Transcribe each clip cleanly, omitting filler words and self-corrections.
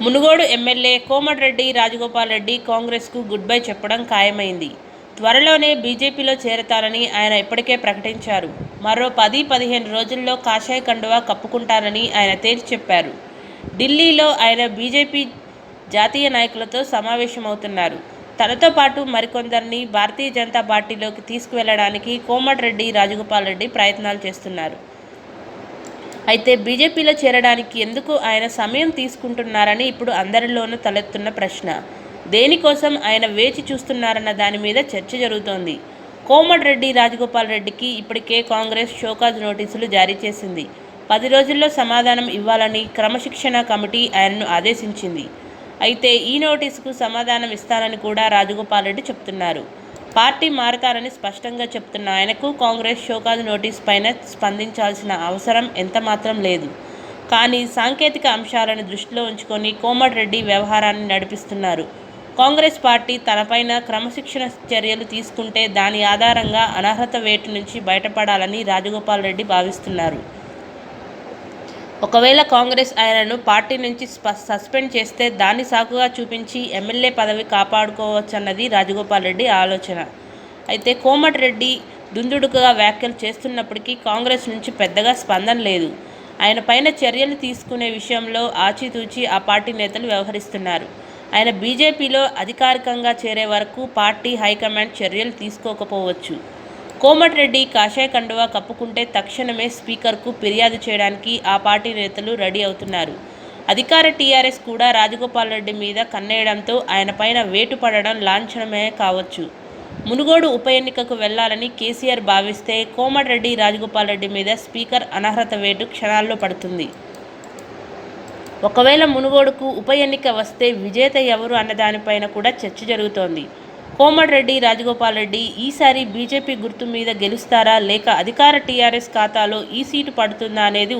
Munugode MLA Komatireddy Rajagopal Reddy కాంగ్రెస్కు good bye చెప్పడం ఖాయమైంది. త్వరలోనే బీజేపీలో చేరతారని ఆయన ఇప్పటికే ప్రకటించారు. మరో 10-15 రోజుల్లో కాషాయ కండువా కప్పుకుంటారని ఆయన తేల్చి చెప్పారు. ఢిల్లీలో ఆయన బీజేపీ జాతీయ నాయకులతో సమావేశమవుతున్నారు. తనతో పాటు మరికొందరిని భారతీయ జనతా పార్టీలోకి తీసుకువెళ్లడానికి కోమటిరెడ్డి రాజగోపాల్ రెడ్డి ప్రయత్నాలు చేస్తున్నారు. అయితే బీజేపీలో చేరడానికి ఎందుకు ఆయన సమయం తీసుకుంటున్నారని ఇప్పుడు అందరిలోనూ తలెత్తున్న ప్రశ్న. దేనికోసం ఆయన వేచి చూస్తున్నారన్న దాని మీద చర్చ జరుగుతోంది. కోమటిరెడ్డి రాజగోపాల్ రెడ్డికి ఇప్పటికే కాంగ్రెస్ షోకాజ్ నోటీసులు జారీ చేసింది. 10 రోజుల్లో సమాధానం ఇవ్వాలని క్రమశిక్షణ కమిటీ ఆయనను ఆదేశించింది. అయితే ఈ నోటీసుకు సమాధానం ఇస్తానని కూడా రాజగోపాల్ రెడ్డి చెప్తున్నారు. పార్టీ మారతారని స్పష్టంగా చెప్తున్న ఆయనకు కాంగ్రెస్ షోకాజ్ నోటీసు పైన స్పందించాల్సిన అవసరం ఎంతమాత్రం లేదు. కానీ సాంకేతిక అంశాలను దృష్టిలో ఉంచుకొని కోమటిరెడ్డి వ్యవహారాన్ని నడిపిస్తున్నారు. కాంగ్రెస్ పార్టీ తనపైన క్రమశిక్షణ చర్యలు తీసుకుంటే దాని ఆధారంగా అనర్హత వేటు నుంచి బయటపడాలని రాజగోపాల్ రెడ్డి భావిస్తున్నారు. ఒకవేళ కాంగ్రెస్ ఆయనను పార్టీ నుంచి సస్పెండ్ చేస్తే దాన్ని సాకుగా చూపించి ఎమ్మెల్యే పదవి కాపాడుకోవచ్చన్నది రాజగోపాల్ రెడ్డి ఆలోచన. అయితే కోమటిరెడ్డి దుందుడుకుగా వ్యాఖ్యలు చేస్తున్నప్పటికీ కాంగ్రెస్ నుంచి పెద్దగా స్పందన లేదు. ఆయన పైన చర్యలు తీసుకునే విషయంలో ఆచితూచి ఆ పార్టీ నేతలు వ్యవహరిస్తున్నారు. ఆయన బీజేపీలో అధికారికంగా చేరే వరకు పార్టీ హైకమాండ్ చర్యలు తీసుకోకపోవచ్చు. కోమటిరెడ్డి కాషాయ కండువా కప్పుకుంటే తక్షణమే స్పీకర్కు ఫిర్యాదు చేయడానికి ఆ పార్టీ నేతలు రెడీ అవుతున్నారు. అధికార టీఆర్ఎస్ కూడా రాజగోపాల్ రెడ్డి మీద కన్నేయడంతో ఆయన పైన వేటు పడడం లాంఛనమే కావచ్చు. మునుగోడు ఉప ఎన్నికకు వెళ్లాలని కేసీఆర్ భావిస్తే కోమటిరెడ్డి రాజగోపాల్ రెడ్డి మీద స్పీకర్ అనర్హత వేటు క్షణాల్లో పడుతుంది. ఒకవేళ మునుగోడుకు ఉప ఎన్నిక వస్తే విజేత ఎవరు అన్నదానిపైన కూడా చర్చ జరుగుతోంది. కోమటిరెడ్డి రాజగోపాల్ రెడ్డి ఈసారి బీజేపీ గుర్తు మీద గెలుస్తారా లేక అధికార టీఆర్ఎస్ ఖాతాలో ఈ సీటు పడుతుందా అనేది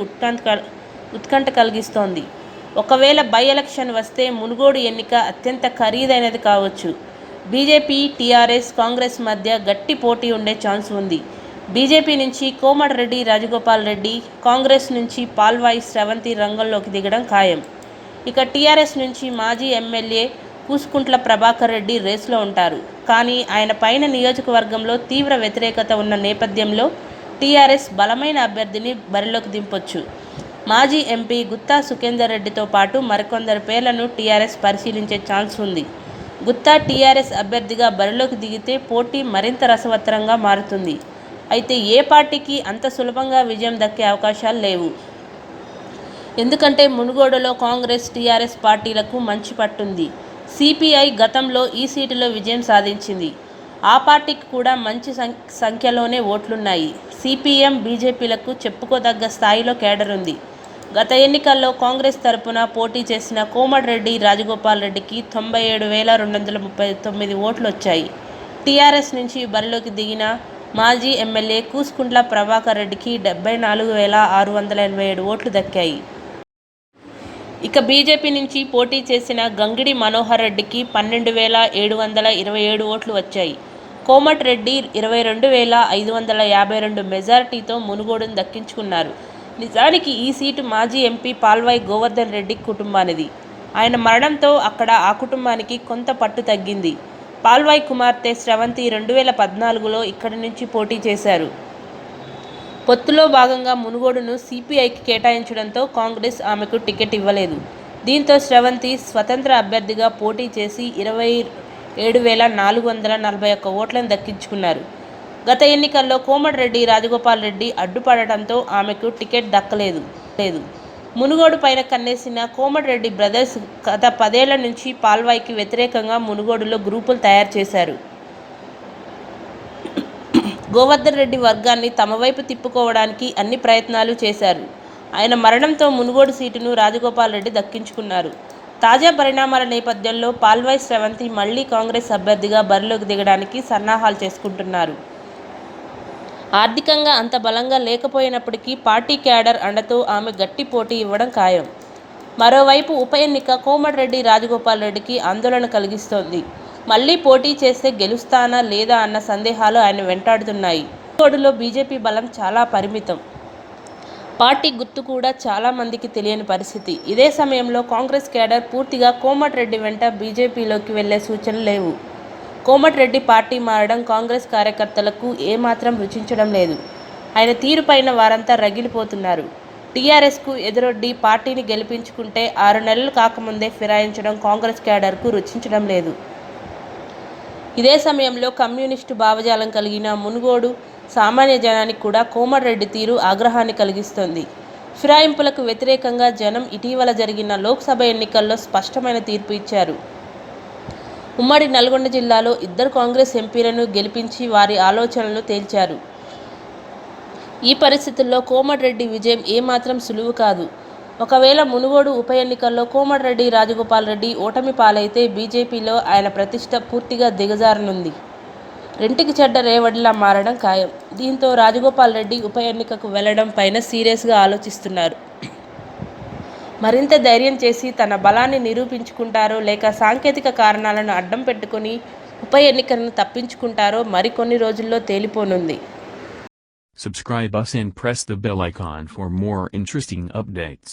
ఉత్కంఠ కలిగిస్తోంది. ఒకవేళ బై ఎలక్షన్ వస్తే మునుగోడు ఎన్నిక అత్యంత ఖరీదైనది కావచ్చు. బీజేపీ, టీఆర్ఎస్, కాంగ్రెస్ మధ్య గట్టి పోటీ ఉండే ఛాన్స్ ఉంది. బీజేపీ నుంచి కోమటిరెడ్డి రాజగోపాల్ రెడ్డి, కాంగ్రెస్ నుంచి పాల్వాయి శ్రవంతి రంగంలోకి దిగడం ఖాయం. ఇక టీఆర్ఎస్ నుంచి మాజీ ఎమ్మెల్యే కూసుకుంట్ల ప్రభాకర్ రెడ్డి రేసులో ఉంటారు. కానీ ఆయన పైన నియోజకవర్గంలో తీవ్ర వ్యతిరేకత ఉన్న నేపథ్యంలో టీఆర్ఎస్ బలమైన అభ్యర్థిని బరిలోకి దింపొచ్చు. మాజీ ఎంపీ గుత్తా సుఖేందర్ రెడ్డితో పాటు మరికొందరి పేర్లను టీఆర్ఎస్ పరిశీలించే ఛాన్స్ ఉంది. గుత్తా టీఆర్ఎస్ అభ్యర్థిగా బరిలోకి దిగితే పోటీ మరింత రసవత్తరంగా మారుతుంది. అయితే ఏ పార్టీకి అంత సులభంగా విజయం దక్కే అవకాశాలు లేవు. ఎందుకంటే మునుగోడులో కాంగ్రెస్, టీఆర్ఎస్ పార్టీలకు మంచి పట్టుంది. సిపిఐ గతంలో ఈ సీటులో విజయం సాధించింది. ఆ పార్టీకి కూడా మంచి సంఖ్యలోనే ఓట్లున్నాయి. సిపిఎం, బీజేపీలకు చెప్పుకోదగ్గ స్థాయిలో కేడర్ ఉంది. గత ఎన్నికల్లో కాంగ్రెస్ తరపున పోటీ చేసిన కోమటిరెడ్డి రాజగోపాల్ రెడ్డికి 97,239 ఓట్లు వచ్చాయి. టీఆర్ఎస్ నుంచి బరిలోకి దిగిన మాజీ ఎమ్మెల్యే కూసుకుంట్ల ప్రభాకర్ రెడ్డికి 74,687 ఓట్లు దక్కాయి. ఇక బీజేపీ నుంచి పోటీ చేసిన గంగిడి మనోహర్ రెడ్డికి 12,727 ఓట్లు వచ్చాయి. కోమటిరెడ్డి 22,552 మెజారిటీతో మునుగోడును దక్కించుకున్నారు. నిజానికి ఈ సీటు మాజీ ఎంపీ పాల్వాయి గోవర్ధన్ రెడ్డి కుటుంబానిది. ఆయన మరణంతో అక్కడ ఆ కుటుంబానికి కొంత పట్టు తగ్గింది. పాల్వాయి కుమార్తె శ్రవంతి 2014లో ఇక్కడి నుంచి పోటీ చేశారు. పొత్తులో భాగంగా మునుగోడును సిపిఐకి కేటాయించడంతో కాంగ్రెస్ ఆమెకు టికెట్ ఇవ్వలేదు. దీంతో శ్రవంతి స్వతంత్ర అభ్యర్థిగా పోటీ చేసి 27,441 ఓట్లను దక్కించుకున్నారు. గత ఎన్నికల్లో కోమటిరెడ్డి రాజగోపాల్ రెడ్డి అడ్డుపడటంతో ఆమెకు టికెట్ దక్కలేదు. మునుగోడు పైన కన్నేసిన కోమటిరెడ్డి బ్రదర్స్ గత 10 ఏళ్ల నుంచి పాల్వాయికి వ్యతిరేకంగా మునుగోడులో గ్రూపులు తయారు చేశారు. గోవర్ధన్ రెడ్డి వర్గాన్ని తమ వైపు తిప్పుకోవడానికి అన్ని ప్రయత్నాలు చేశారు. ఆయన మరణంతో మునుగోడు సీటును రాజగోపాల్ రెడ్డి దక్కించుకున్నారు. తాజా పరిణామాల నేపథ్యంలో పాల్వాయి శ్రవంతి మళ్లీ కాంగ్రెస్ అభ్యర్థిగా బరిలోకి దిగడానికి సన్నాహాలు చేసుకుంటున్నారు. ఆర్థికంగా అంత బలంగా లేకపోయినప్పటికీ పార్టీ క్యాడర్ అండతో ఆమె గట్టి పోటీ ఇవ్వడం ఖాయం. మరోవైపు ఉప ఎన్నిక కోమటిరెడ్డి రాజగోపాల్ రెడ్డికి ఆందోళన కలిగిస్తోంది. మళ్లీ పోటీ చేస్తే గెలుస్తానా లేదా అన్న సందేహాలు ఆయన వెంటాడుతున్నాయి. మునుగోడులో బీజేపీ బలం చాలా పరిమితం. పార్టీ గుర్తు కూడా చాలా మందికి తెలియని పరిస్థితి. ఇదే సమయంలో కాంగ్రెస్ కేడర్ పూర్తిగా కోమటిరెడ్డి వెంట బీజేపీలోకి వెళ్లే సూచనలు లేవు. కోమటిరెడ్డి పార్టీ మారడం కాంగ్రెస్ కార్యకర్తలకు ఏమాత్రం రుచించడం లేదు. ఆయన తీరుపైన వారంతా రగిలిపోతున్నారు. టీఆర్ఎస్కు ఎదురొడ్డి పార్టీని గెలిపించుకుంటే 6 నెలలు కాకముందే ఫిరాయించడం కాంగ్రెస్ కేడర్కు రుచించడం లేదు. ఇదే సమయంలో కమ్యూనిస్టు భావజాలం కలిగిన మునుగోడు సామాన్య జనానికి కూడా కోమటిరెడ్డి తీరు ఆగ్రహాన్ని కలిగిస్తోంది. ఫిరాయింపులకు వ్యతిరేకంగా జనం ఇటీవల జరిగిన లోక్సభ ఎన్నికల్లో స్పష్టమైన తీర్పు ఇచ్చారు. ఉమ్మడి నల్గొండ జిల్లాలో 2 కాంగ్రెస్ ఎంపీలను గెలిపించి వారి ఆలోచనలను తేల్చారు. ఈ పరిస్థితుల్లో కోమటిరెడ్డి విజయం ఏమాత్రం సులువు కాదు. ఒకవేళ మునుగోడు ఉప ఎన్నికల్లో కోమటిరెడ్డి రాజగోపాల్ రెడ్డి ఓటమి పాలైతే బీజేపీలో ఆయన ప్రతిష్ట పూర్తిగా దిగజారనుంది. రెంటికి చెడ్డ రేవడిలా మారడం ఖాయం. దీంతో రాజగోపాల్ రెడ్డి ఉప ఎన్నికకు వెళ్లడం పైన సీరియస్గా ఆలోచిస్తున్నారు. మరింత ధైర్యం చేసి తన బలాన్ని నిరూపించుకుంటారో లేక సాంకేతిక కారణాలను అడ్డం పెట్టుకుని ఉప ఎన్నికలను తప్పించుకుంటారో మరికొన్ని రోజుల్లో తేలిపోనుంది. Subscribe us and press the bell icon for more interesting updates.